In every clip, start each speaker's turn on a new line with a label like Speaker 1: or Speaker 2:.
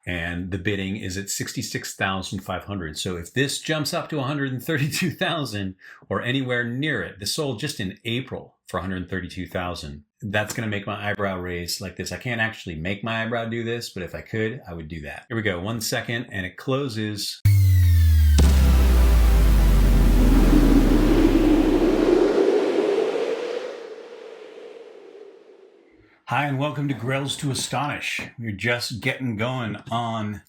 Speaker 1: and the bidding is at $66,500. So if this jumps up to $132,000 or anywhere near it, this sold just in April for $132,000. That's going to make my eyebrow raise like this. I can't actually make my eyebrow do this, but if I could, I would do that. Here we go. 1 second, and it closes. Hi, and welcome to Grails to Astonish. We're just getting going on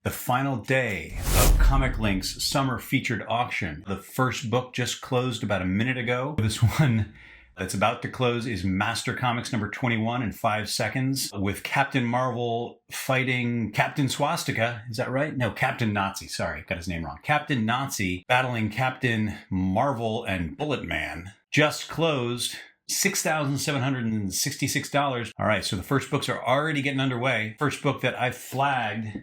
Speaker 1: the final day of ComicLink's Summer Featured Auction. The first book just closed about a minute ago. This one that's about to close is Master Comics number 21 in 5 seconds, with Captain Marvel fighting Captain Swastika. Is that right? No, Captain Nazi. Sorry, got his name wrong. Captain Nazi battling Captain Marvel and Bullet Man. Just closed. $6,766. All right, so the first books are already getting underway. First book that I flagged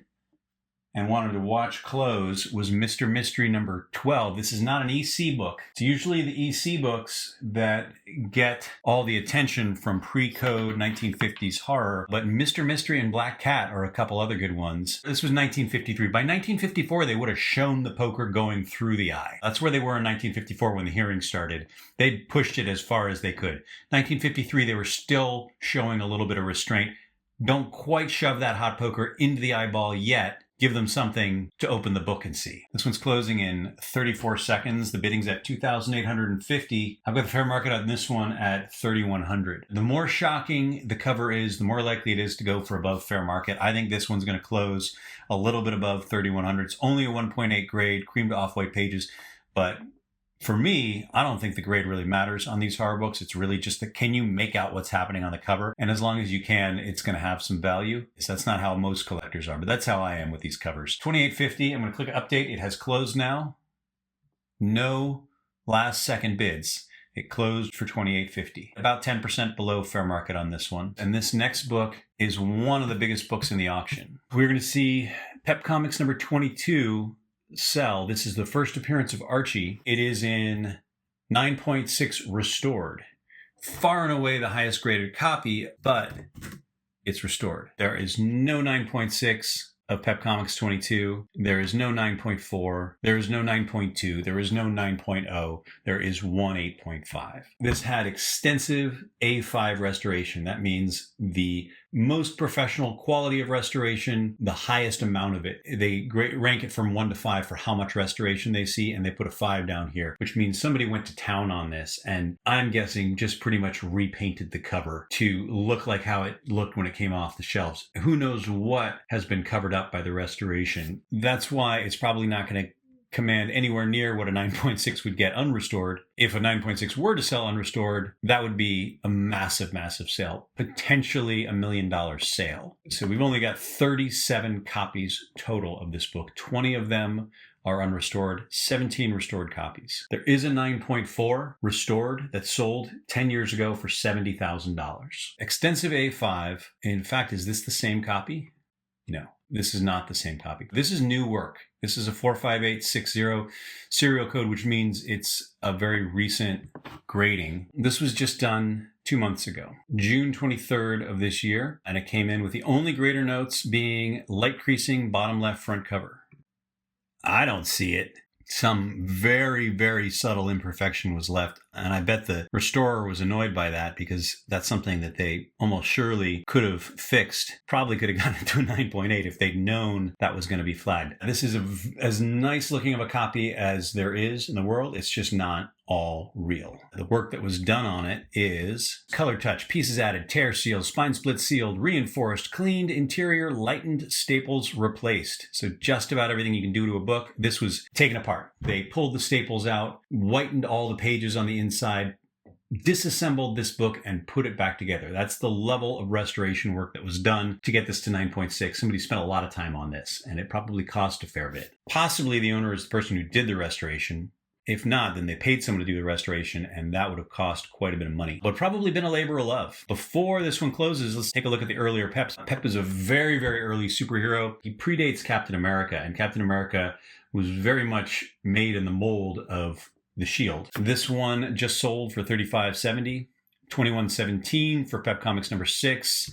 Speaker 1: and wanted to watch close was Mr. Mystery number 12. This is not an EC book. It's usually the EC books that get all the attention from pre-code 1950s horror, but Mr. Mystery and Black Cat are a couple other good ones. This was 1953. By 1954, they would have shown the poker going through the eye. That's where they were in 1954 when the hearing started. They pushed it as far as they could. 1953, they were still showing a little bit of restraint. Don't quite shove that hot poker into the eyeball yet. Give them something to open the book and see. This one's closing in 34 seconds. The bidding's at $2,850. I've got the fair market on this one at $3,100. The more shocking the cover is, the more likely it is to go for above fair market. I think this one's going to close a little bit above $3,100. It's only a 1.8 grade, cream to off-white pages, but for me, I don't think the grade really matters on these horror books. It's really just can you make out what's happening on the cover? And as long as you can, it's going to have some value. So that's not how most collectors are, but that's how I am with these covers. $2,850. I'm going to click update. It has closed now. No last second bids. It closed for $2,850. About 10% below fair market on this one. And this next book is one of the biggest books in the auction. We're going to see Pep Comics number 22 sell. This is the first appearance of Archie. It is in 9.6 restored. Far and away the highest graded copy, but it's restored. There is no 9.6 of Pep Comics 22. There is no 9.4. There is no 9.2. There is no 9.0. There is one 8.5. This had extensive A5 restoration. That means the most professional quality of restoration, the highest amount of it. They rank it from 1 to 5 for how much restoration they see, and they put a 5 down here, which means somebody went to town on this, and I'm guessing just pretty much repainted the cover to look like how it looked when it came off the shelves. Who knows what has been covered up by the restoration. That's why it's probably not going to command anywhere near what a 9.6 would get unrestored. If a 9.6 were to sell unrestored, that would be a massive, massive sale, potentially $1 million sale. So we've only got 37 copies total of this book. 20 of them are unrestored, 17 restored copies. There is a 9.4 restored that sold 10 years ago for $70,000. Extensive A5. In fact, is this the same copy? No, this is not the same copy. This is new work. This is a 45860 serial code, which means it's a very recent grading. This was just done 2 months ago, June 23rd of this year, and it came in with the only grader notes being light creasing bottom left front cover. I don't see it. Some very, very subtle imperfection was left, and I bet the restorer was annoyed by that because that's something that they almost surely could have fixed. Probably could have gotten to a 9.8 if they'd known that was going to be flagged. This is as nice looking of a copy as there is in the world. It's just not all real. The work that was done on it is color touch, pieces added, tear sealed, spine split sealed, reinforced, cleaned, interior, lightened, staples replaced. So just about everything you can do to a book. This was taken apart. They pulled the staples out, whitened all the pages on the inside, disassembled this book and put it back together. That's the level of restoration work that was done to get this to 9.6. Somebody spent a lot of time on this, and it probably cost a fair bit. Possibly the owner is the person who did the restoration. If not, then they paid someone to do the restoration, and that would have cost quite a bit of money. But probably been a labor of love. Before this one closes, let's take a look at the earlier Peps. Pep is a very, very early superhero. He predates Captain America, and Captain America was very much made in the mold of the Shield. This one just sold for $35.70, $21.17 for Pep Comics number 6.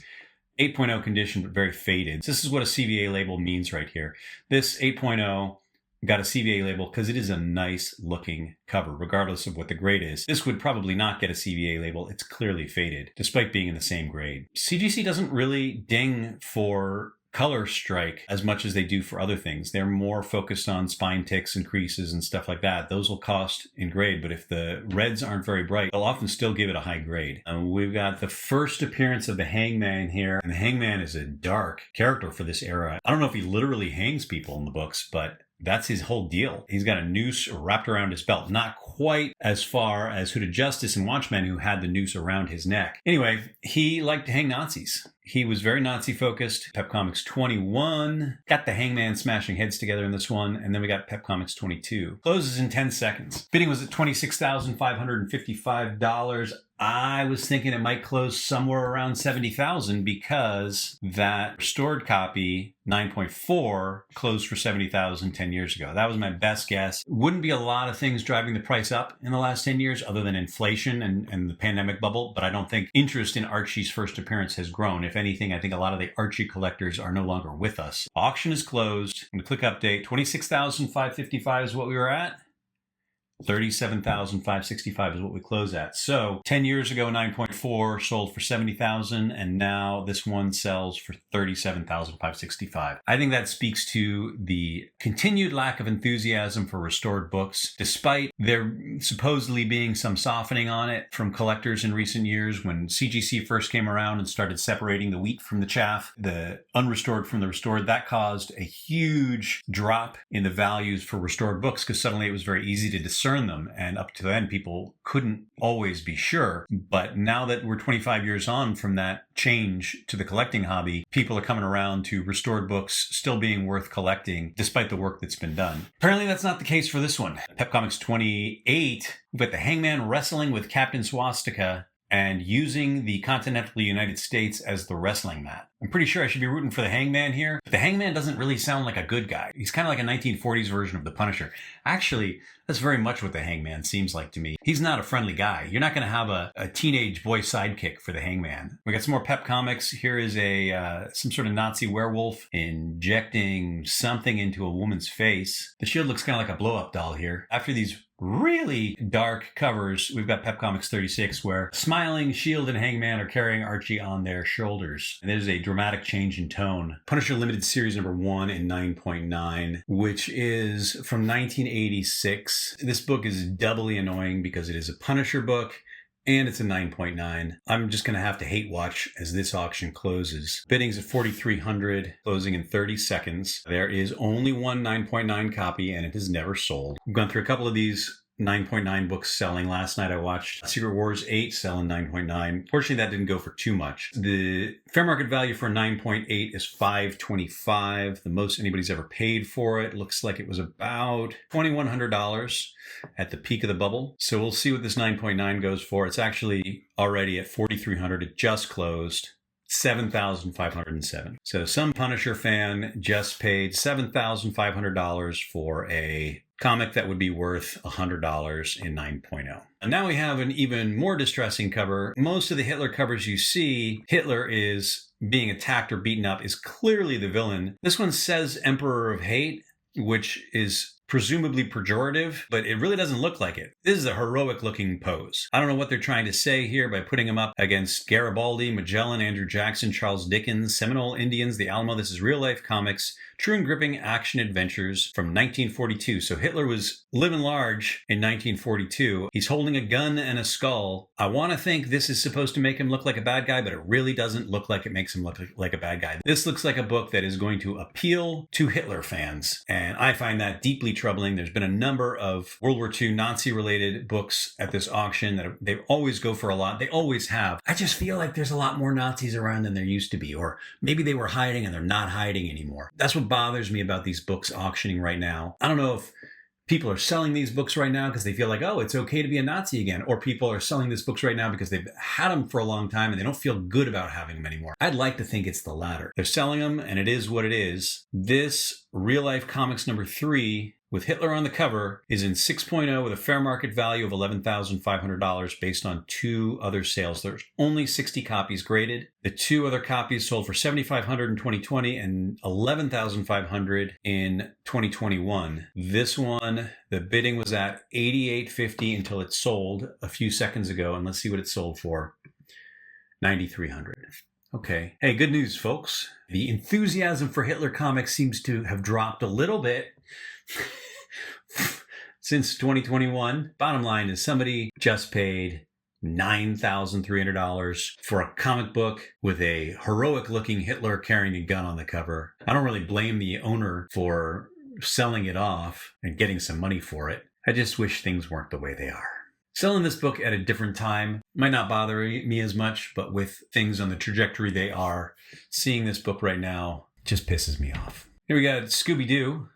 Speaker 1: 8.0 condition, but very faded. This is what a CVA label means right here. This 8.0 got a CVA label because it is a nice looking cover, regardless of what the grade is. This would probably not get a CVA label. It's clearly faded, despite being in the same grade. CGC doesn't really ding for color strike as much as they do for other things. They're more focused on spine ticks and creases and stuff like that. Those will cost in grade, but if the reds aren't very bright, they'll often still give it a high grade. We've got the first appearance of the Hangman here, and the Hangman is a dark character for this era. I don't know if he literally hangs people in the books, but that's his whole deal. He's got a noose wrapped around his belt. Not quite as far as Hooded Justice and Watchmen, who had the noose around his neck. Anyway, he liked to hang Nazis. He was very Nazi-focused. Pep Comics 21. Got the Hangman smashing heads together in this one. And then we got Pep Comics 22. Closes in 10 seconds. Bidding was at $26,555. I was thinking it might close somewhere around $70,000 because that restored copy 9.4 closed for $70,000 10 years ago. That was my best guess. Wouldn't be a lot of things driving the price up in the last 10 years other than inflation and the pandemic bubble, but I don't think interest in Archie's first appearance has grown. If anything, I think a lot of the Archie collectors are no longer with us. Auction is closed. I'm going to click update. $26,555 is what we were at. $37,565 is what we close at. So 10 years ago, 9.4 sold for $70,000, and now this one sells for $37,565. I think that speaks to the continued lack of enthusiasm for restored books, despite there supposedly being some softening on it from collectors in recent years. When CGC first came around and started separating the wheat from the chaff, the unrestored from the restored, that caused a huge drop in the values for restored books because suddenly it was very easy to discern them, and up to then people couldn't always be sure. But now that we're 25 years on from that change to the collecting hobby, people are coming around to restored books still being worth collecting despite the work that's been done. Apparently that's not the case for this one. Pep Comics 28, we've got the Hangman wrestling with Captain Swastika and using the continental United States as the wrestling mat. I'm pretty sure I should be rooting for the Hangman here, but the Hangman doesn't really sound like a good guy. He's kind of like a 1940s version of the Punisher. Actually, that's very much what the Hangman seems like to me. He's not a friendly guy. You're not going to have a teenage boy sidekick for the Hangman. We got some more Pep Comics. Here is some sort of Nazi werewolf injecting something into a woman's face. The shield looks kind of like a blow-up doll here. After these really dark covers, we've got Pep Comics 36, where smiling Shield and Hangman are carrying Archie on their shoulders. And there's a dramatic change in tone. Punisher Limited Series number 1 in 9.9, which is from 1986. This book is doubly annoying because it is a Punisher book and it's a 9.9. I'm just going to have to hate watch as this auction closes. Bidding's at $4,300, closing in 30 seconds. There is only one 9.9 copy and it is never sold. We've gone through a couple of these 9.9 books selling. Last night I watched Secret Wars 8 selling 9.9. Fortunately, that didn't go for too much. The fair market value for 9.8 is $525. The most anybody's ever paid for it. Looks like it was about $2,100 at the peak of the bubble. So we'll see what this 9.9 goes for. It's actually already at $4,300. It just closed. $7,507. So some Punisher fan just paid $7,500 for a comic that would be worth $100 in 9.0. And now we have an even more distressing cover. Most of the Hitler covers you see, Hitler is being attacked or beaten up, is clearly the villain. This one says Emperor of Hate, which is presumably pejorative, but it really doesn't look like it. This is a heroic looking pose. I don't know what they're trying to say here by putting him up against Garibaldi, Magellan, Andrew Jackson, Charles Dickens, Seminole Indians, the Alamo. This is real life comics, true and gripping action adventures from 1942. So Hitler was living large in 1942. He's holding a gun and a skull. I want to think this is supposed to make him look like a bad guy, but it really doesn't look like it makes him look like a bad guy. This looks like a book that is going to appeal to Hitler fans, and I find that deeply troubling. There's been a number of World War II Nazi-related books at this auction that they always go for a lot. They always have. I just feel like there's a lot more Nazis around than there used to be, or maybe they were hiding and they're not hiding anymore. That's what bothers me about these books auctioning right now. I don't know if people are selling these books right now because they feel like, oh, it's okay to be a Nazi again. Or people are selling these books right now because they've had them for a long time and they don't feel good about having them anymore. I'd like to think it's the latter. They're selling them and it is what it is. This Real Life Comics number 3 with Hitler on the cover is in 6.0 with a fair market value of $11,500 based on 2 other sales. There's only 60 copies graded. The 2 other copies sold for $7,500 in 2020 and $11,500 in 2021. This one, the bidding was at $88.50 until it sold a few seconds ago. And let's see what it sold for. $9,300. Okay. Hey, good news, folks. The enthusiasm for Hitler comics seems to have dropped a little bit since 2021. Bottom line is somebody just paid $9,300 for a comic book with a heroic looking Hitler carrying a gun on the cover. I don't really blame the owner for selling it off and getting some money for it. I just wish things weren't the way they are. Selling this book at a different time might not bother me as much, but with things on the trajectory they are, seeing this book right now just pisses me off. Here we got Scooby-Doo.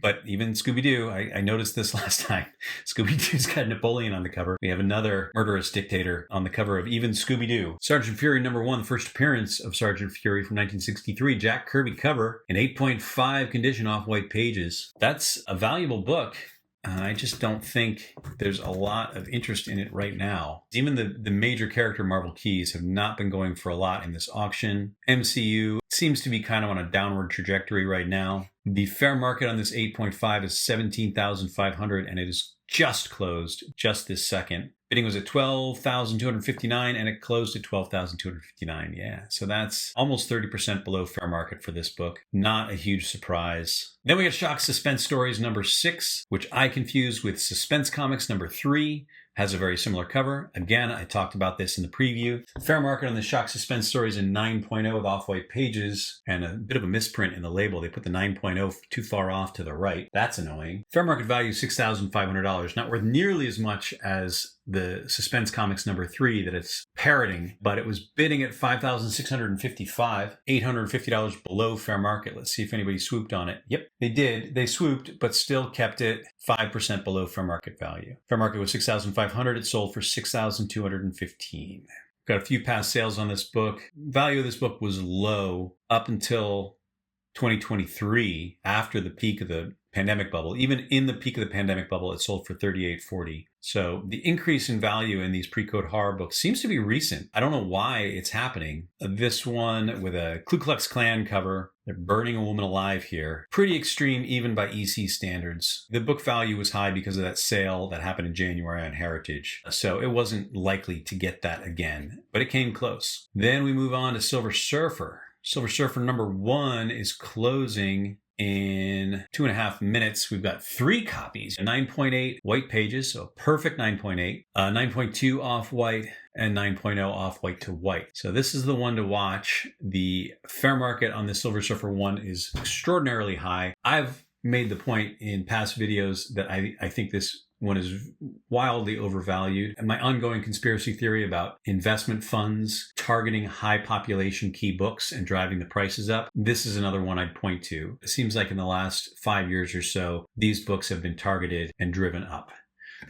Speaker 1: But even Scooby-Doo, I noticed this last time. Scooby-Doo's got Napoleon on the cover. We have another murderous dictator on the cover of even Scooby-Doo. Sergeant Fury #1, the first appearance of Sergeant Fury from 1963. Jack Kirby cover, an 8.5 condition off-white pages. That's a valuable book. I just don't think there's a lot of interest in it right now. Even the major character Marvel keys have not been going for a lot in this auction. MCU seems to be kind of on a downward trajectory right now. The fair market on this 8.5 is $17,500 and it is just closed just this second. Bidding was at $12,259 and it closed at $12,259. Yeah, so that's almost 30% below fair market for this book. Not a huge surprise. Then we got Shock Suspense Stories #6, which I confused with Suspense Comics #3. Has a very similar cover. Again, I talked about this in the preview. Fair market on the Shock Suspense Stories in 9.0 with off-white pages and a bit of a misprint in the label. They put the 9.0 too far off to the right. That's annoying. Fair market value $6,500. Not worth nearly as much as the Suspense Comics #3 that it's parroting, but it was bidding at $5,655, $850 below fair market. Let's see if anybody swooped on it. Yep, they did. They swooped, but still kept it 5% below fair market value. Fair market was $6,500. It sold for $6,215. Got a few past sales on this book. Value of this book was low up until 2023, after the peak of the pandemic bubble. Even in the peak of the pandemic bubble, it sold for $38.40. So the increase in value in these pre-code horror books seems to be recent. I don't know why it's happening. This one with a Ku Klux Klan cover. They're burning a woman alive here. Pretty extreme even by EC standards. The book value was high because of that sale that happened in January on Heritage. So it wasn't likely to get that again, but it came close. Then we move on to Silver Surfer. Silver Surfer #1 is closing in 2.5 minutes. We've got 3 copies, 9.8 white pages, so perfect 9.8, 9.2 off-white, and 9.0 off-white to white. So this is the one to watch. The fair market on the Silver Surfer 1 is extraordinarily high. I've made the point in past videos that I think this one is wildly overvalued. And my ongoing conspiracy theory about investment funds targeting high population key books and driving the prices up, this is another one I'd point to. It seems like in the last 5 years or so, these books have been targeted and driven up.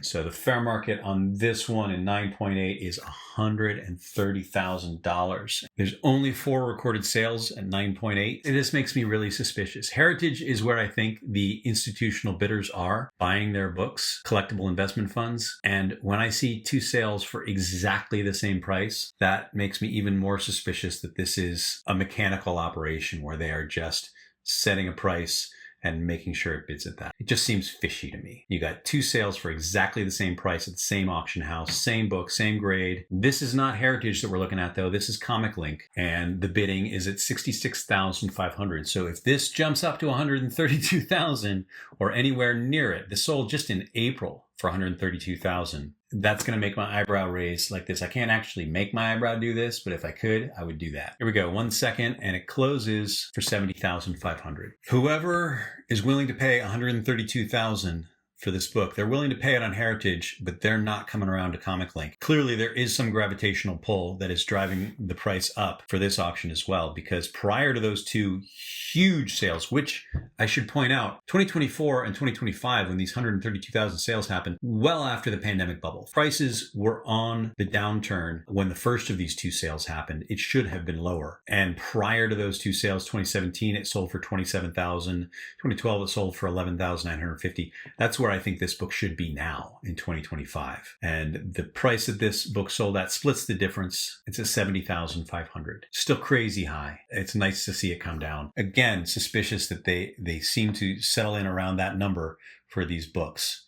Speaker 1: So the fair market on this one in 9.8 is $130,000. There's only 4 recorded sales at 9.8. This makes me really suspicious. Heritage is where I think the institutional bidders are buying their books, collectible investment funds. And when I see 2 sales for exactly the same price, that makes me even more suspicious that this is a mechanical operation where they are just setting a price and making sure it bids at that. It just seems fishy to me. You got 2 sales for exactly the same price at the same auction house, same book, same grade. This is not Heritage that we're looking at though. This is ComicLink, and the bidding is at $66,500. So if this jumps up to $132,000 or anywhere near it, this sold just in April for $132,000. That's going to make my eyebrow raise like this. I can't actually make my eyebrow do this, but if I could, I would do that. Here we go. 1 second, and it closes for $70,500. Whoever is willing to pay $132,000 for this book. They're willing to pay it on Heritage, but they're not coming around to ComicLink. Clearly, there is some gravitational pull that is driving the price up for this auction as well, because prior to those two huge sales, which I should point out, 2024 and 2025, when these 132,000 sales happened, well after the pandemic bubble, prices were on the downturn when the first of these two sales happened. It should have been lower. And prior to those two sales, 2017, it sold for 27,000. 2012, it sold for 11,950. That's where I think this book should be now in 2025. And the price that this book sold at splits the difference. It's at 70,500. Still crazy high. It's nice to see it come down. Again, suspicious that they seem to settle in around that number for these books.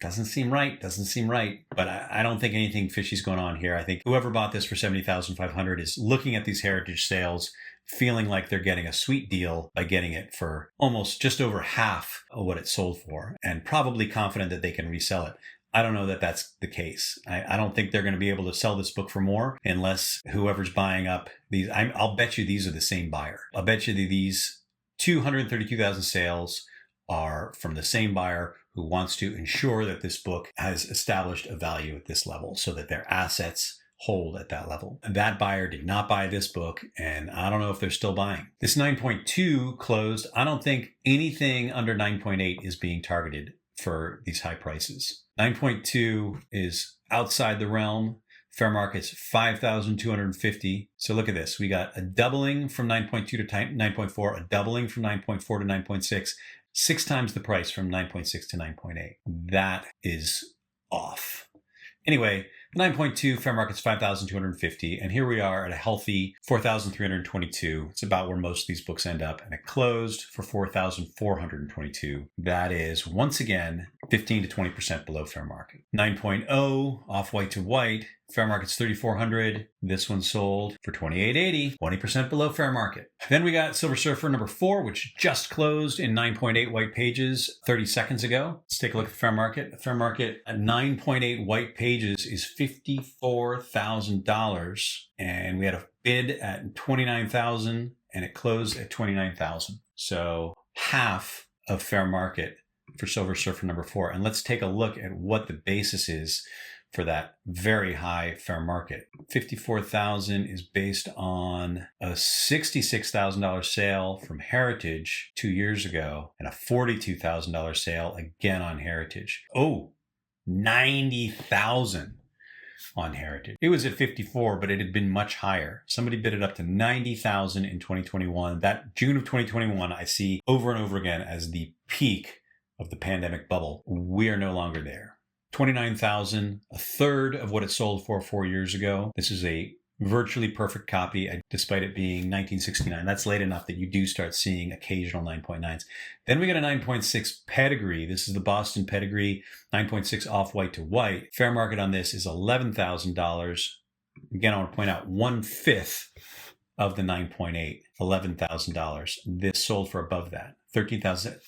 Speaker 1: Doesn't seem right. But I don't think anything fishy's going on here. I think whoever bought this for 70,500 is looking at these Heritage sales, feeling like they're getting a sweet deal by getting it for almost just over half of what it sold for, and probably confident that they can resell it. I don't know that that's the case. I don't think they're going to be able to sell this book for more unless whoever's buying up these, I'll bet you these are the same buyer. I'll bet you that these 232,000 sales are from the same buyer who wants to ensure that this book has established a value at this level so that their assets hold at that level. That buyer did not buy this book, and I don't know if they're still buying. This 9.2 closed. I don't think anything under 9.8 is being targeted for these high prices. 9.2 is outside the realm. Fair market's 5,250. So look at this. We got a doubling from 9.2 to 9.4, a doubling from 9.4 to 9.6, 6 times the price from 9.6 to 9.8. That is off. Anyway, 9.2 fair market's 5,250, and here we are at a healthy 4,322. It's about where most of these books end up, and it closed for 4,422. That is once again 15 to 20% below fair market. 9.0 off white to white. Fair market's 3,400. This one sold for 2,880, 20% below fair market. Then we got Silver Surfer number 4, which just closed in 9.8 white pages 30 seconds ago. Let's take a look at the fair market. The fair market at 9.8 white pages is $54,000. And we had a bid at 29,000 and it closed at 29,000. So half of fair market for Silver Surfer number 4. And let's take a look at what the basis is for that very high fair market. 54,000 is based on a $66,000 sale from Heritage 2 years ago and a $42,000 sale again on Heritage. Oh, 90,000 on Heritage. It was at 54, but it had been much higher. Somebody bid it up to 90,000 in 2021. That June of 2021, I see over and over again as the peak of the pandemic bubble. We are no longer there. 29,000, a third of what it sold for 4 years ago. This is a virtually perfect copy, despite it being 1969. That's late enough that you do start seeing occasional 9.9s. Then we get a 9.6 pedigree. This is the Boston pedigree, 9.6 off white to white. Fair market on this is $11,000. Again, I want to point out 1/5 of the 9.8, $11,000. This sold for above that, 13,000.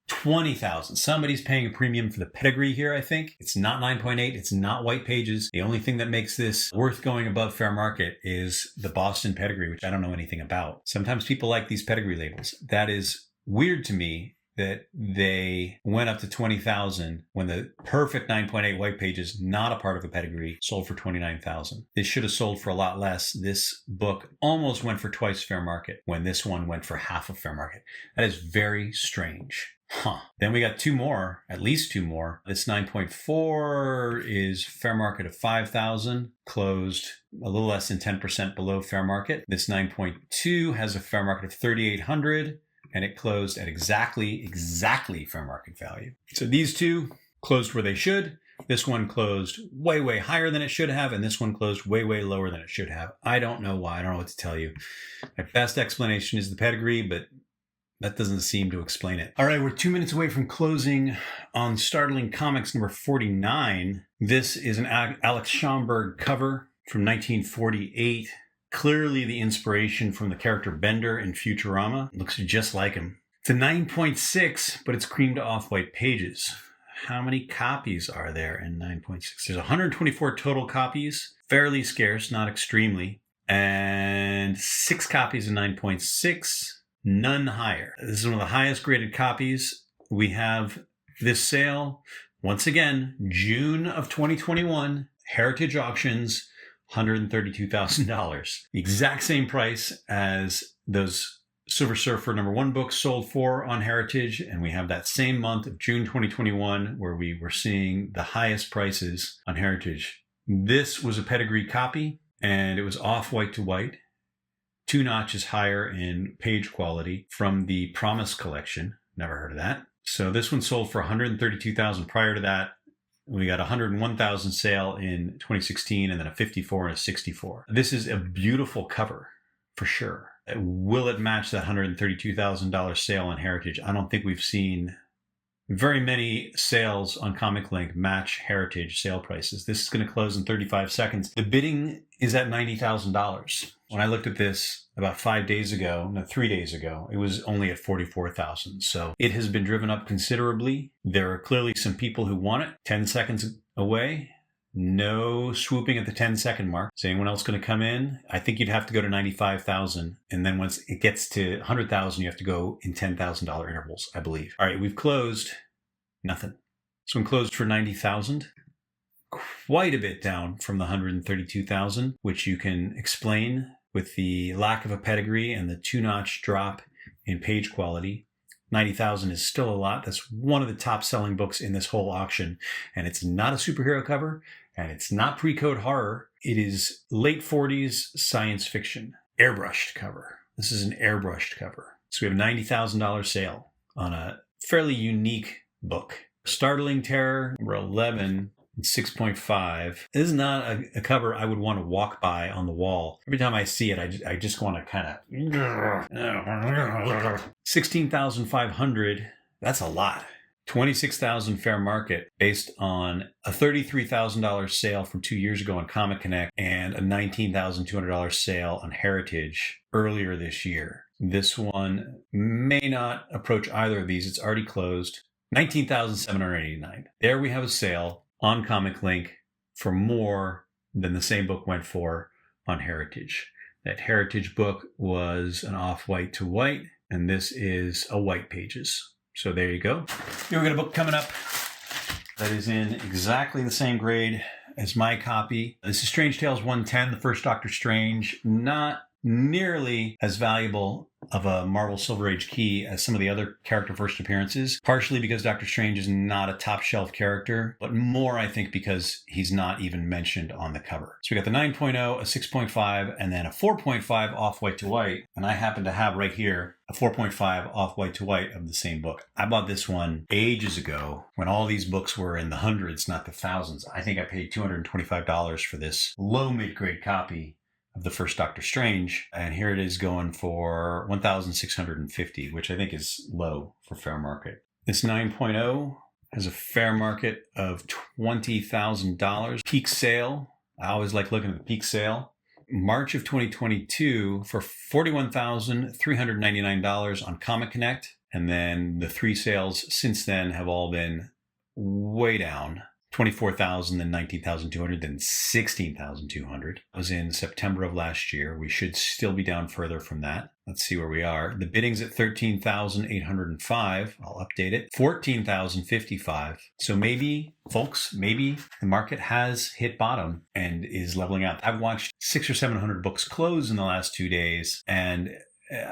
Speaker 1: 20,000. Somebody's paying a premium for the pedigree here, I think. It's not 9.8. It's not white pages. The only thing that makes this worth going above fair market is the Boston pedigree, which I don't know anything about. Sometimes people like these pedigree labels. That is weird to me that they went up to 20,000 when the perfect 9.8 white pages, not a part of a pedigree, sold for 29,000. This should have sold for a lot less. This book almost went for twice fair market when this one went for half of fair market. That is very strange. Then we got 2 more, at least 2 more. This 9.4 is fair market of 5,000, closed a little less than 10% below fair market. This 9.2 has a fair market of 3,800, and it closed at exactly fair market value. So these two closed where they should. This one closed way, way higher than it should have, and this one closed way, way lower than it should have. I don't know why. I don't know what to tell you. My best explanation is the pedigree, but that doesn't seem to explain it. All right, we're 2 minutes away from closing on Startling Comics number 49. This is an Alex Schomburg cover from 1948. Clearly the inspiration from the character Bender in Futurama. It looks just like him. It's a 9.6, but it's cream to off-white pages. How many copies are there in 9.6? There's 124 total copies. Fairly scarce, not extremely. And 6 copies in 9.6. None higher. This is one of the highest graded copies. We have This sale, once again, June of 2021, Heritage Auctions, $132,000. The exact same price as those Silver Surfer #1 books sold for on Heritage. And we have that same month of June 2021 where we were seeing the highest prices on Heritage. This was a pedigree copy, and it was off-white to white, 2 notches higher in page quality from the Promise collection. Never heard of that. So this one sold for $132,000. Prior to that, we got $101,000 sale in 2016, and then a $54,000 and a $64,000. This is a beautiful cover for sure. Will it match that $132,000 sale on Heritage? I don't think we've seen very many sales on ComicLink match Heritage sale prices. This is going to close in 35 seconds. The bidding is at $90,000. When I looked at this about 3 days ago, it was only at $44,000. So it has been driven up considerably. There are clearly some people who want it. 10 seconds away. No swooping at the 10-second mark. Is anyone else going to come in? I think you'd have to go to 95,000. And then once it gets to 100,000, you have to go in $10,000 intervals, I believe. All right, we've closed. Nothing. So I'm closed for 90,000. Quite a bit down from the 132,000, which you can explain with the lack of a pedigree and the 2-notch drop in page quality. 90,000 is still a lot. That's one of the top selling books in this whole auction. And it's not a superhero cover, and it's not pre-code horror. It is late 40s science fiction. Airbrushed cover. This is an airbrushed cover. So we have a $90,000 sale on a fairly unique book. Startling Terror, #11, 6.5. This is not a cover I would want to walk by on the wall. Every time I see it, I just want to kind of... 16,500. That's a lot. 26,000 fair market based on a $33,000 sale from 2 years ago on Comic Connect and a $19,200 sale on Heritage earlier this year. This one may not approach either of these. It's already closed. $19,789. There we have a sale on ComicLink for more than the same book went for on Heritage. That Heritage book was an off-white to white, and this is a white pages. So there you go. We've got a book coming up that is in exactly the same grade as my copy. This is Strange Tales 110, the first Doctor Strange. Not nearly as valuable of a Marvel Silver Age key as some of the other character first appearances, partially because Doctor Strange is not a top shelf character, but more, I think, because he's not even mentioned on the cover. So we got the 9.0, a 6.5, and then a 4.5 off-white to white. And I happen to have right here a 4.5 off-white to white of the same book. I bought this one ages ago when all these books were in the hundreds, not the thousands. I think I paid $225 for this low mid-grade copy of the first Doctor Strange, and here it is going for $1,650, which I think is low for fair market. This 9.0 has a fair market of $20,000. Peak sale, I always like looking at the peak sale. March of 2022 for $41,399 on Comic Connect, and then the 3 sales since then have all been way down. 24,000, then 19,200, then 16,200. That was in September of last year. We should still be down further from that. Let's see where we are. The bidding's at 13,805. I'll update it. 14,055. So maybe, folks, maybe the market has hit bottom and is leveling out. I've watched 600 or 700 books close in the last 2 days, and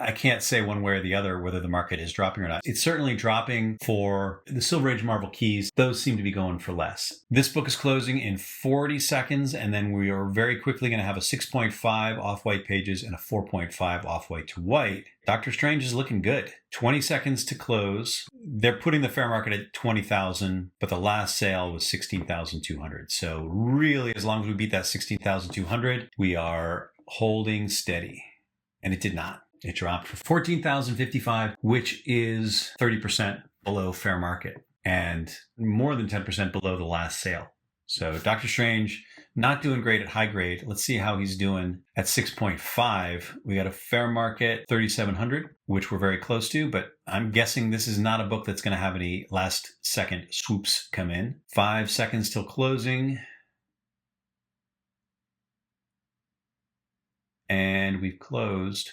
Speaker 1: I can't say one way or the other whether the market is dropping or not. It's certainly dropping for the Silver Age Marvel keys. Those seem to be going for less. This book is closing in 40 seconds, and then we are very quickly going to have a 6.5 off-white pages and a 4.5 off-white to white. Doctor Strange is looking good. 20 seconds to close. They're putting the fair market at 20,000, but the last sale was 16,200. So really, as long as we beat that 16,200, we are holding steady. And it did not. It dropped for 14,055, which is 30% below fair market and more than 10% below the last sale. So Doctor Strange, not doing great at high grade. Let's see how he's doing at 6.5. We got a fair market 3,700, which we're very close to, but I'm guessing this is not a book that's going to have any last second swoops come in. 5 seconds till closing. And we've closed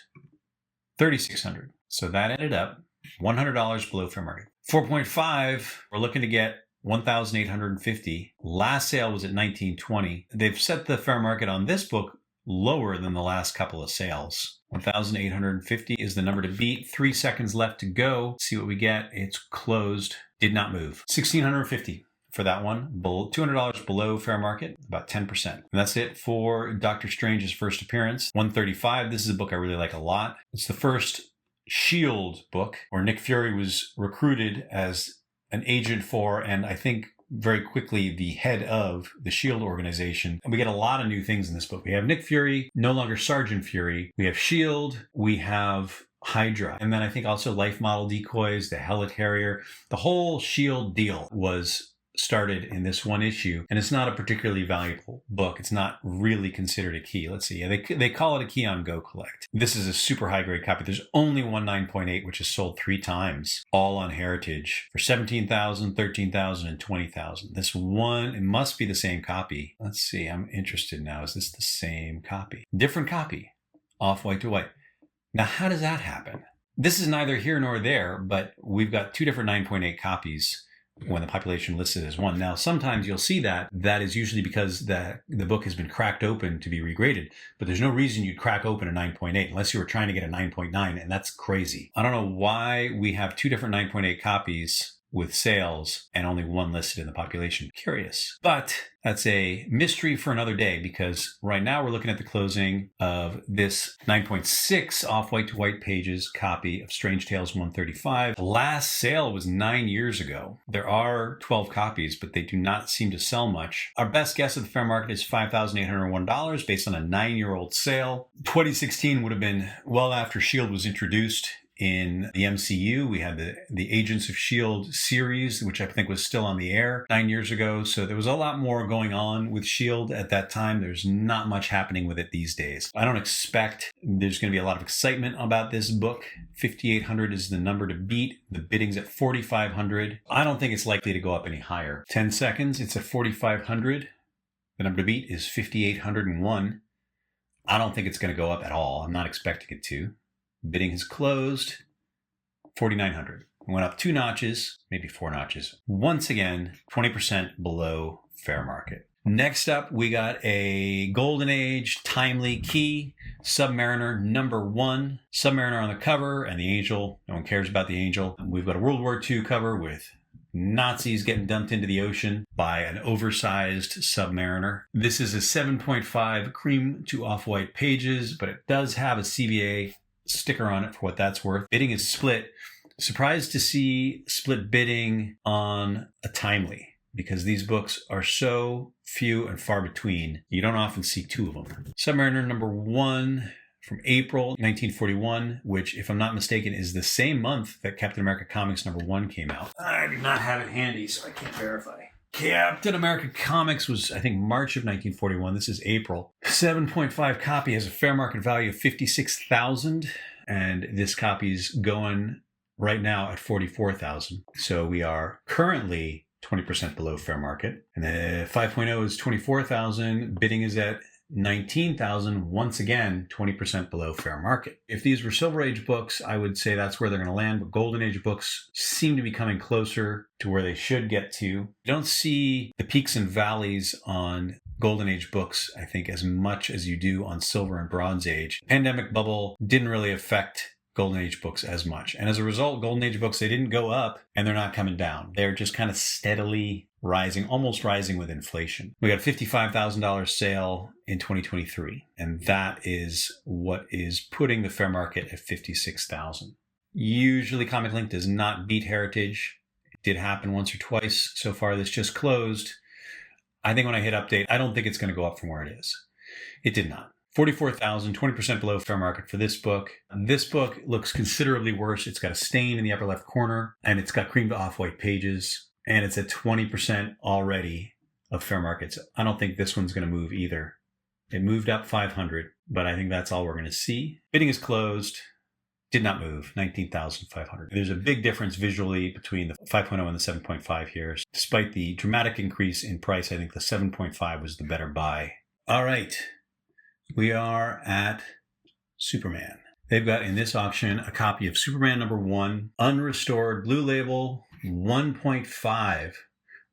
Speaker 1: 3,600. So that ended up $100 below fair market. 4.5, we're looking to get 1,850. Last sale was at 1920. They've set the fair market on this book lower than the last couple of sales. 1,850 is the number to beat. 3 seconds left to go. See what we get. It's closed. Did not move. 1,650 for that one. $200 below fair market, about 10%. And that's it for Doctor Strange's first appearance. 135. This is a book I really like a lot. It's the first S.H.I.E.L.D. book where Nick Fury was recruited as an agent for, and I think very quickly, the head of the S.H.I.E.L.D. organization. And we get a lot of new things in this book. We have Nick Fury, no longer Sergeant Fury. We have S.H.I.E.L.D. We have Hydra. And then I think also life model decoys, the Helicarrier. The whole S.H.I.E.L.D. deal was started in this one issue, and it's not a particularly valuable book. It's not really considered a key. Let's see. They call it a key on Go Collect. This is a super high grade copy. There's only one 9.8, which is sold 3 times, all on Heritage for $17,000, $13,000, and $20,000. This one, it must be the same copy. Let's see. I'm interested now. Is this the same copy? Different copy, off white to white. Now, how does that happen? This is neither here nor there, but we've got 2 different 9.8 copies when the population listed as one. Now, sometimes you'll see that is usually because the book has been cracked open to be regraded, but there's no reason you'd crack open a 9.8 unless you were trying to get a 9.9, and that's crazy. I don't know why we have 2 different 9.8 copies with sales and only one listed in the population. Curious. But that's a mystery for another day, because right now we're looking at the closing of this 9.6 off white to white pages copy of Strange Tales 135. The last sale was 9 years ago. There are 12 copies, but they do not seem to sell much. Our best guess at the fair market is $5,801 based on a 9-year-old sale. 2016 would have been well after S.H.I.E.L.D. was introduced in the MCU. We had the Agents of S.H.I.E.L.D. series, which I think was still on the air 9 years ago. So there was a lot more going on with S.H.I.E.L.D. at that time. There's not much happening with it these days. I don't expect there's going to be a lot of excitement about this book. 5,800 is the number to beat. The bidding's at 4,500. I don't think it's likely to go up any higher. 10 seconds, it's at 4,500. The number to beat is 5,801. I don't think it's going to go up at all. I'm not expecting it to. Bidding has closed, 4,900. Went up 2 notches, maybe 4 notches. Once again, 20% below fair market. Next up, we got a Golden Age timely key, Submariner number 1. Submariner on the cover and the angel. No one cares about the angel. We've got a World War II cover with Nazis getting dumped into the ocean by an oversized submariner. This is a 7.5 cream to off-white pages, but it does have a CVA sticker on it for what that's worth. Bidding is split. Surprised to see split bidding on a timely, because these books are so few and far between. You don't often see 2 of them. Submariner number 1 from April 1941, which, if I'm not mistaken, is the same month that Captain America Comics number 1 came out. I do not have it handy, so I can't verify. Captain America Comics was, I think, March of 1941. This is April. 7.5 copy has a fair market value of $56,000, and this copy's going right now at $44,000. So we are currently 20% below fair market. And the 5.0 is $24,000. Bidding is at $19,000, once again, 20% below fair market. If these were Silver Age books, I would say that's where they're going to land, but Golden Age books seem to be coming closer to where they should get to. You don't see the peaks and valleys on Golden Age books, I think, as much as you do on Silver and Bronze Age. Pandemic bubble didn't really affect Golden Age books as much. And as a result, Golden Age books, they didn't go up and they're not coming down. They're just kind of steadily rising, almost rising with inflation. We got a $55,000 sale in 2023, and that is what is putting the fair market at $56,000. Usually ComicLink does not beat Heritage. It did happen once or twice so far. This just closed. I think when I hit update, I don't think it's going to go up from where it is. It did not. 44,000, 20% below fair market for this book. This book looks considerably worse. It's got a stain in the upper left corner, and it's got cream to off-white pages, and it's at 20% already of fair markets. I don't think this one's going to move either. It moved up 500, but I think that's all we're going to see. Bidding is closed. Did not move, 19,500. There's a big difference visually between the 5.0 and the 7.5 here. Despite the dramatic increase in price, I think the 7.5 was the better buy. All right. We are at Superman. They've got in this auction a copy of Superman #1, unrestored, blue label, 1.5,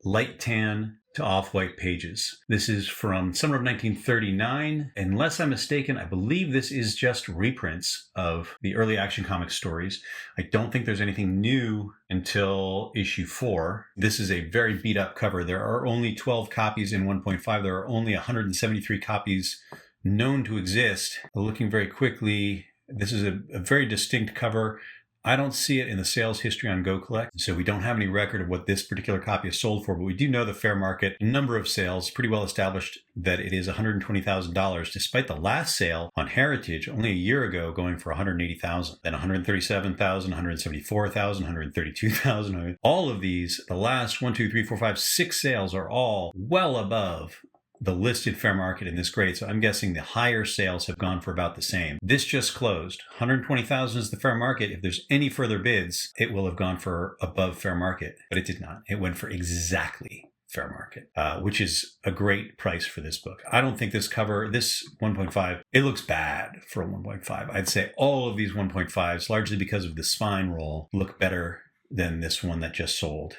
Speaker 1: light tan to off-white pages. This is from summer of 1939. Unless I'm mistaken, I believe this is just reprints of the early Action Comics stories. I don't think there's anything new until issue 4. This is a very beat-up cover. There are only 12 copies in 1.5. There are only 173 copies known to exist. Looking very quickly, this is a very distinct cover. I don't see it in the sales history on Go Collect, so we don't have any record of what this particular copy is sold for, but we do know the fair market number of sales, pretty well established that it is $120,000, despite the last sale on Heritage only a year ago going for $180,000, then $137,000, $174,000, $132,000. All of these, the last 1, 2, 3, 4, 5, 6 sales are all well above the listed fair market in this grade, so I'm guessing the higher sales have gone for about the same. This just closed. $120,000 is the fair market. If there's any further bids, it will have gone for above fair market, but it did not. It went for exactly fair market, which is a great price for this book. I don't think this cover, this 1.5, it looks bad for a 1.5. I'd say all of these 1.5s, largely because of the spine roll, look better than this one that just sold.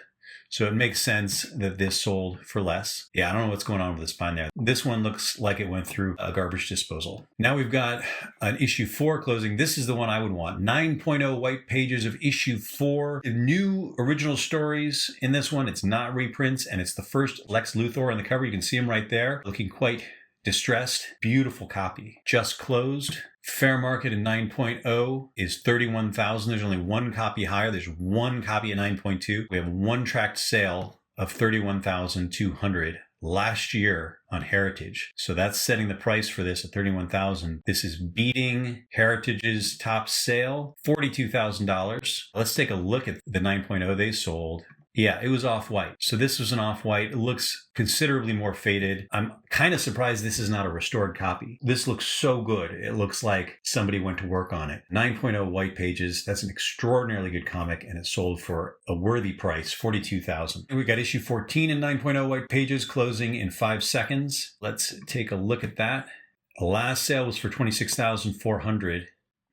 Speaker 1: So it makes sense that this sold for less. Yeah, I don't know what's going on with the spine there. This one looks like it went through a garbage disposal. Now we've got an issue 4 closing. This is the one I would want. 9.0 white pages of issue 4. New original stories in this one. It's not reprints, and it's the first Lex Luthor on the cover. You can see him right there, looking quite distressed. Beautiful copy. Just closed. Fair market in 9.0 is $31,000. There's only one copy higher. There's one copy at 9.2. We have one tracked sale of $31,200 last year on Heritage. So that's setting the price for this at $31,000. This is beating Heritage's top sale, $42,000. Let's take a look at the 9.0 they sold. Yeah, it was off-white. So this was an off-white. It looks considerably more faded. I'm kind of surprised this is not a restored copy. This looks so good. It looks like somebody went to work on it. 9.0 white pages. That's an extraordinarily good comic, and it sold for a worthy price, $42,000. And we got issue 14 in 9.0 white pages closing in 5 seconds. Let's take a look at that. The last sale was for $26,400.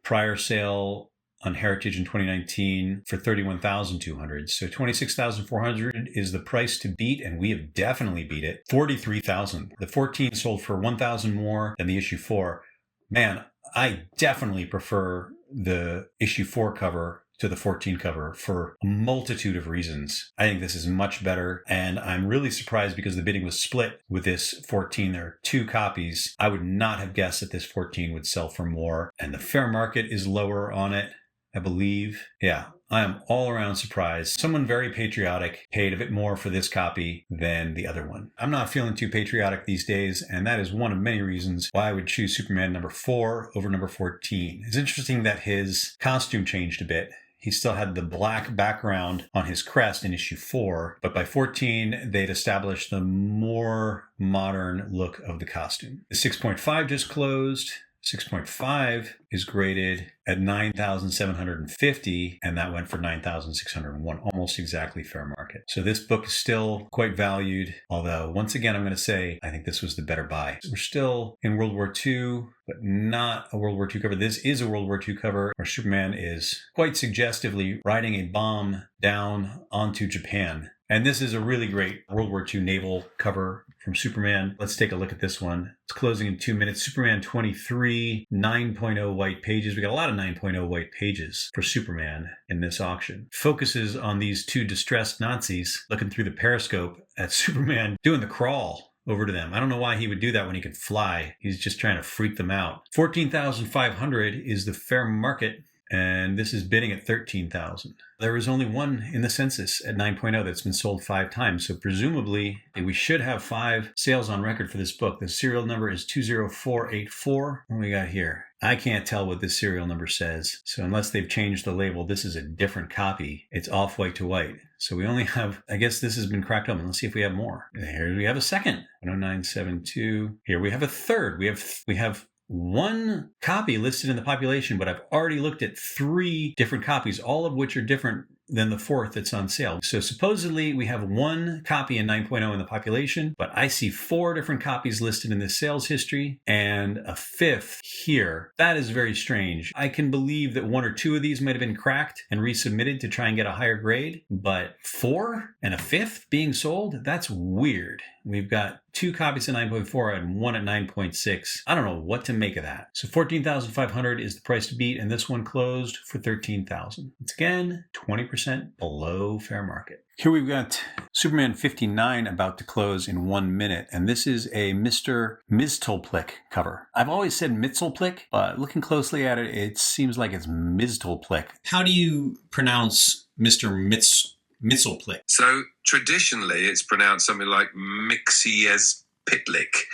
Speaker 1: Prior sale on Heritage in 2019 for $31,200. So $26,400 is the price to beat, and we have definitely beat it. $43,000. The 14 sold for $1,000 more than the issue 4. Man, I definitely prefer the issue 4 cover to the 14 cover for a multitude of reasons. I think this is much better, and I'm really surprised because the bidding was split with this 14. There are 2 copies. I would not have guessed that this 14 would sell for more, and the fair market is lower on it, I believe. Yeah, I am all around surprised. Someone very patriotic paid a bit more for this copy than the other one. I'm not feeling too patriotic these days, and that is one of many reasons why I would choose Superman number 4 over number 14. It's interesting that his costume changed a bit. He still had the black background on his crest in issue 4, but by 14, they'd established the more modern look of the costume. The 6.5 just closed. 6.5 is graded at $9,750, and that went for $9,601, almost exactly fair market. So this book is still quite valued, although once again, I'm going to say I think this was the better buy. We're still in World War II, but not a World War II cover. This is a World War II cover where Superman is quite suggestively riding a bomb down onto Japan. And this is a really great World War II naval cover from Superman. Let's take a look at this one. It's closing in 2 minutes. Superman 23, 9.0 white pages. We got a lot of 9.0 white pages for Superman in this auction. Focuses on these 2 distressed Nazis looking through the periscope at Superman doing the crawl over to them. I don't know why he would do that when he could fly. He's just trying to freak them out. $14,500 is the fair market, and this is bidding at $13,000. There is only one in the census at 9.0 that's been sold 5 times, so presumably we should have 5 sales on record for this book. The serial number is 20484. What do we got here? I can't tell what this serial number says, so unless they've changed the label, this is a different copy. It's off-white to white. So we only have, I guess this has been cracked open. Let's see if we have more. Here we have a second. 10972. Here we have a third. We have 1 copy listed in the population, but I've already looked at 3 different copies, all of which are different than the fourth that's on sale. So supposedly we have one copy in 9.0 in the population, but I see 4 different copies listed in this sales history and a 5th here. That is very strange. I can believe that 1 or 2 of these might have been cracked and resubmitted to try and get a higher grade, but 4 and a 5th being sold? That's weird. We've got 2 copies at 9.4 and 1 at 9.6. I don't know what to make of that. So $14,500 is the price to beat, and this one closed for $13,000. It's again 20% below fair market. Here we've got Superman 59 about to close in 1 minute, and this is a Mr. Miztulplik cover. I've always said Miztulplik, but looking closely at it, it seems like it's Miztulplik. How do you pronounce Mr. Miztulplik?
Speaker 2: So traditionally, it's pronounced something like Mixiezpitlik,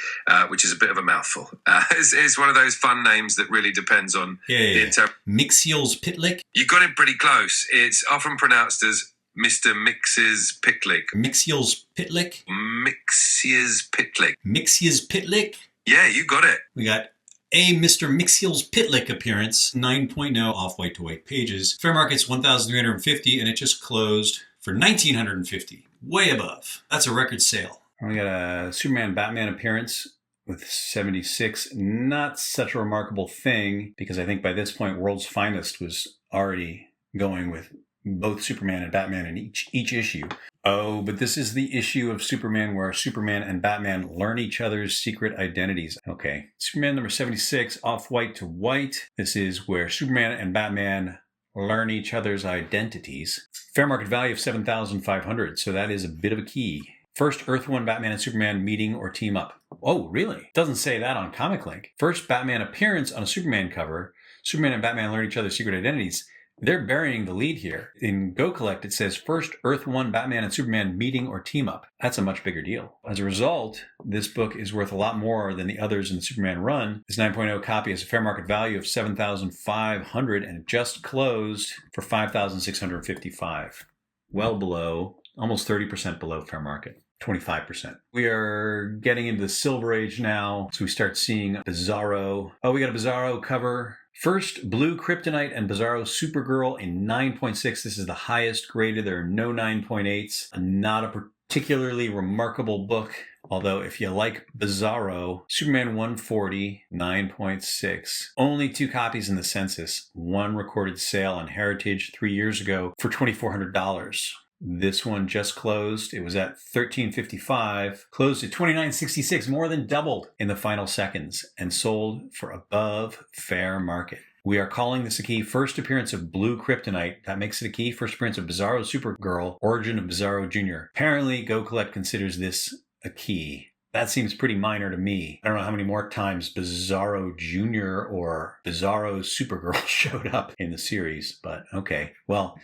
Speaker 2: which is a bit of a mouthful. It's one of those fun names that really depends on the entire.
Speaker 1: Mixiezpitlik?
Speaker 2: You got it pretty close. It's often pronounced as Mr. Mixiezpitlik.
Speaker 1: Mixiezpitlik?
Speaker 2: Mixiezpitlik.
Speaker 1: Mixiezpitlik?
Speaker 2: Yeah, you got it.
Speaker 1: We got a Mr. Mixiezpitlik appearance, 9.0 off-white to white pages. Fair market's $1,350, and it just closed for $1,950. Way above. That's a record sale. We got a Superman Batman appearance with 76. Not such a remarkable thing, because I think by this point, World's Finest was already going with both Superman and Batman in each issue. Oh, but this is the issue of Superman where Superman and Batman learn each other's secret identities. Okay. Superman number 76, off-white to white. This is where Superman and Batman learn each other's identities. Fair market value of $7,500, so that is a bit of a key. First Earth 1 Batman and Superman meeting or team up. Oh, really? Doesn't say that on ComicLink. First Batman appearance on a Superman cover. Superman and Batman learn each other's secret identities. They're burying the lead here. In Go Collect, it says first Earth 1 Batman and Superman meeting or team up. That's a much bigger deal. As a result, this book is worth a lot more than the others in the Superman run. This 9.0 copy has a fair market value of $7,500 and it just closed for $5,655. Well below, almost 30% below fair market. 25%. We are getting into the Silver Age now, so we start seeing Bizarro. Oh, we got a Bizarro cover. First, Blue Kryptonite and Bizarro Supergirl in 9.6. This is the highest graded. There are no 9.8s. Not a particularly remarkable book. Although if you like Bizarro, Superman 140, 9.6. Only 2 copies in the census. 1 recorded sale on Heritage 3 years ago for $2,400. This one just closed. It was at $13.55, closed at $29.66, more than doubled in the final seconds, and sold for above fair market. We are calling this a key. First appearance of Blue Kryptonite. That makes it a key. First appearance of Bizarro Supergirl. Origin of Bizarro Jr. Apparently, Go Collect considers this a key. That seems pretty minor to me. I don't know how many more times Bizarro Jr. or Bizarro Supergirl showed up in the series, but okay. Well,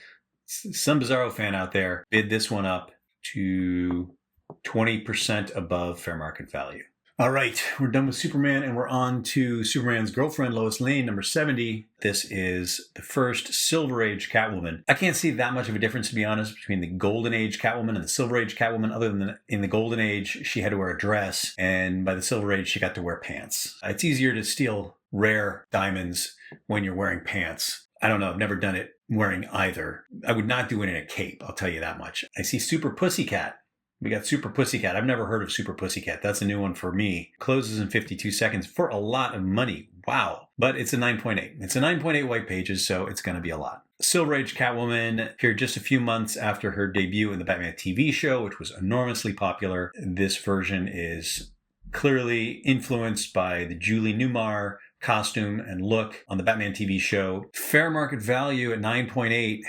Speaker 1: some Bizarro fan out there bid this one up to 20% above fair market value. All right, we're done with Superman and we're on to Superman's girlfriend, Lois Lane, number 70. This is the first Silver Age Catwoman. I can't see that much of a difference, to be honest, between the Golden Age Catwoman and the Silver Age Catwoman, other than in the Golden Age, she had to wear a dress, and by the Silver Age, she got to wear pants. It's easier to steal rare diamonds when you're wearing pants. I don't know, I've never done it wearing either. I would not do it in a cape, I'll tell you that much. I see Super Pussycat. We got Super Pussycat. I've never heard of Super Pussycat. That's a new one for me. Closes in 52 seconds for a lot of money. Wow. But it's a 9.8. It's a 9.8 white pages, so it's going to be a lot. Silver Age Catwoman appeared just a few months after her debut in the Batman TV show, which was enormously popular. This version is clearly influenced by the Julie Newmar costume and look on the Batman TV show. Fair market value at 9.8.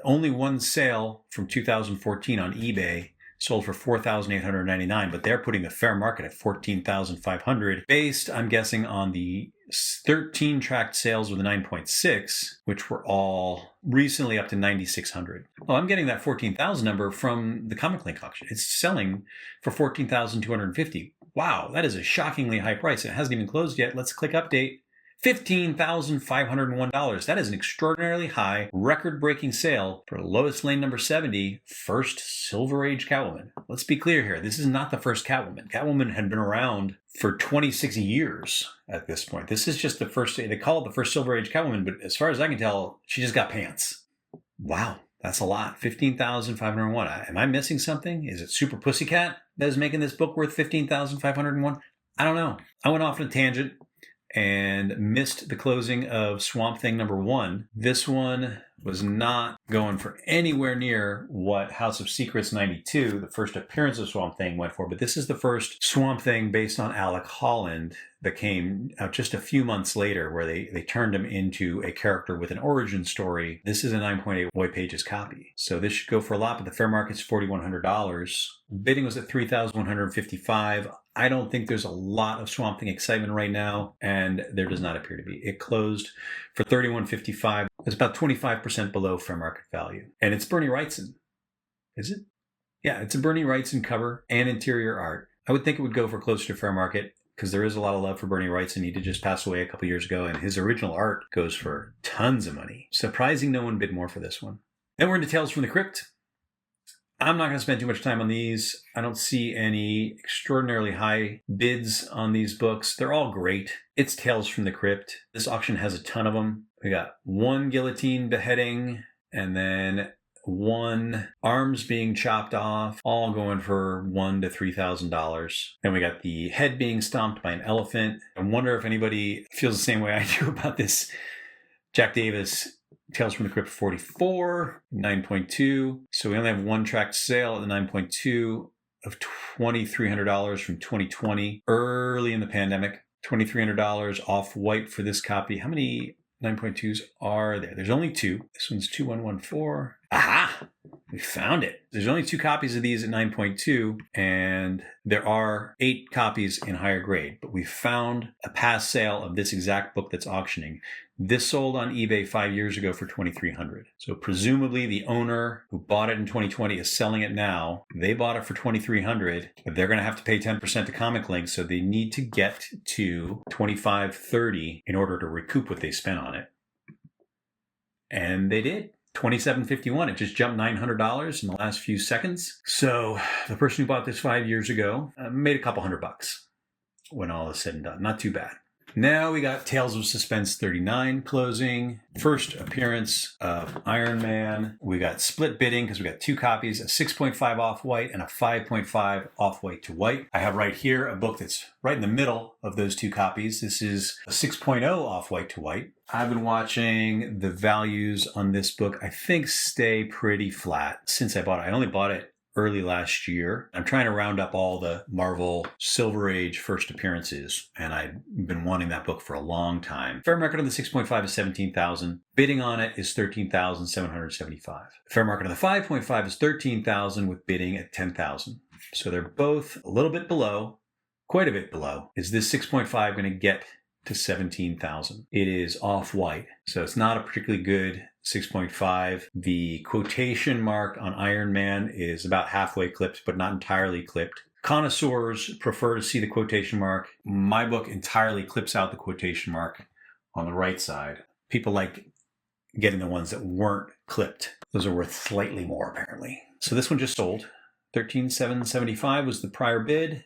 Speaker 1: Only one sale from 2014 on eBay. Sold for $4,899, but they're putting the fair market at $14,500, based, I'm guessing, on the 13 tracked sales with a 9.6, which were all recently up to 9,600. Oh, I'm getting that 14,000 number from the ComicLink auction. It's selling for 14,250. Wow, that is a shockingly high price. It hasn't even closed yet. Let's click update. $15,501. That is an extraordinarily high, record-breaking sale for Lois Lane number 70, first Silver Age Catwoman. Let's be clear here. This is not the first Catwoman. Catwoman had been around for 26 years at this point. This is just the first, they call it the first Silver Age Catwoman, but as far as I can tell, she just got pants. Wow. That's a lot. 15,501. Am I missing something? Is it Super Pussycat that is making this book worth 15,501? I don't know. I went off on a tangent and missed the closing of Swamp Thing #1. This one was not going for anywhere near what House of Secrets 92, the first appearance of Swamp Thing, went for. But this is the first Swamp Thing based on Alec Holland that came out just a few months later, where they turned him into a character with an origin story. This is a 9.8 White Pages copy. So this should go for a lot, but the fair market's $4,100. Bidding was at $3,155. I don't think there's a lot of Swamp Thing excitement right now, and there does not appear to be. It closed for $3,155. It's about 25% below fair market value. And it's Bernie Wrightson. Is it? Yeah, it's a Bernie Wrightson cover and interior art. I would think it would go for closer to fair market, because there is a lot of love for Bernie Wrightson. He did just pass away a couple years ago, and his original art goes for tons of money. Surprising no one bid more for this one. Then we're into Tales from the Crypt. I'm not going to spend too much time on these. I don't see any extraordinarily high bids on these books. They're all great. It's Tales from the Crypt. This auction has a ton of them. We got one guillotine beheading, and then one arms being chopped off, all going for $1,000 to $3,000. Then we got the head being stomped by an elephant. I wonder if anybody feels the same way I do about this Jack Davis Tales from the Crypt 44, 9.2. So we only have one tracked sale at the 9.2 of $2,300 from 2020, early in the pandemic. $2,300 off white for this copy. How many 9.2s are there? There's only two. This one's 2114. Aha! We found it. There's only 2 copies of these at 9.2, and there are 8 copies in higher grade. But we found a past sale of this exact book that's auctioning. This sold on eBay 5 years ago for $2,300. So presumably the owner who bought it in 2020 is selling it now. They bought it for $2,300, but they're going to have to pay 10% to ComicLink, so they need to get to $2,530 in order to recoup what they spent on it. And they did. $2,751. It just jumped $900 in the last few seconds. So the person who bought this 5 years ago made a couple $100 when all is said and done. Not too bad. Now we got Tales of Suspense 39 closing. First appearance of Iron Man. We got split bidding because we got 2 copies, a 6.5 off-white and a 5.5 off-white to white. I have right here a book that's right in the middle of those 2 copies. This is a 6.0 off-white to white. I've been watching the values on this book, I think, stay pretty flat since I bought it. I only bought it early last year. I'm trying to round up all the Marvel Silver Age first appearances, and I've been wanting that book for a long time. Fair market on the 6.5 is $17,000. Bidding on it is $13,775. Fair market on the 5.5 is $13,000 with bidding at $10,000. So they're both a little bit below, quite a bit below. Is this 6.5 going to get to $17,000? It is off-white, so it's not a particularly good 6.5. The quotation mark on Iron Man is about halfway clipped, but not entirely clipped. Connoisseurs prefer to see the quotation mark. My book entirely clips out the quotation mark on the right side. People like getting the ones that weren't clipped. Those are worth slightly more, apparently. So this one just sold. $13,775 was the prior bid,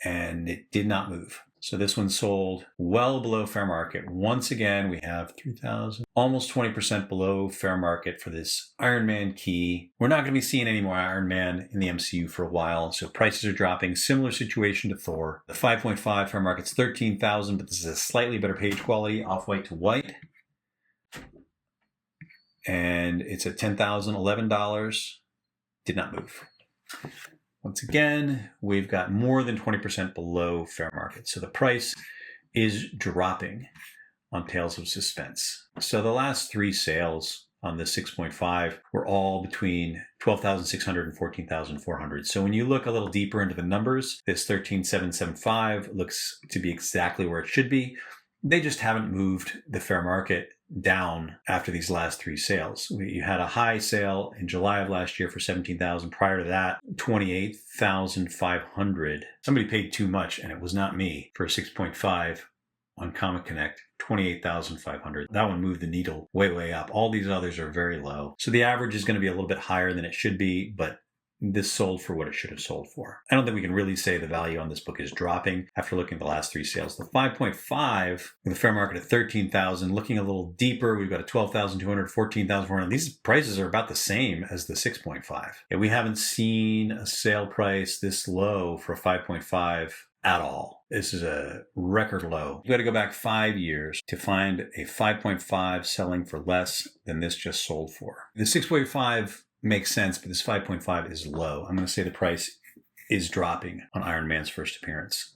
Speaker 1: and it did not move. So this one sold well below fair market. Once again, we have $3,000, almost 20% below fair market for this Iron Man key. We're not going to be seeing any more Iron Man in the MCU for a while, so prices are dropping. Similar situation to Thor. The 5.5 fair market's $13,000, but this is a slightly better page quality, off-white to white. And it's at $10,011. Did not move. Once again, we've got more than 20% below fair market. So the price is dropping on Tales of Suspense. So the last 3 sales on the 6.5 were all between $12,600 and $14,400. So when you look a little deeper into the numbers, this $13,775 looks to be exactly where it should be. They just haven't moved the fair market down after these last 3 sales. You had a high sale in July of last year for $17,000. Prior to that, $28,500. Somebody paid too much, and it was not me, for a 6.5 on Comic Connect. $28,500. That one moved the needle way, way up. All these others are very low. So the average is going to be a little bit higher than it should be, but this sold for what it should have sold for. I don't think we can really say the value on this book is dropping after looking at the last 3 sales. The 5.5 with a fair market of $13,000. Looking a little deeper, we've got a $12,200, $14,400. These prices are about the same as the 6.5. And we haven't seen a sale price this low for a 5.5 at all. This is a record low. You've got to go back 5 years to find a 5.5 selling for less than this just sold for. The 6.5 makes sense, but this 5.5 is low. I'm going to say the price is dropping on Iron Man's first appearance.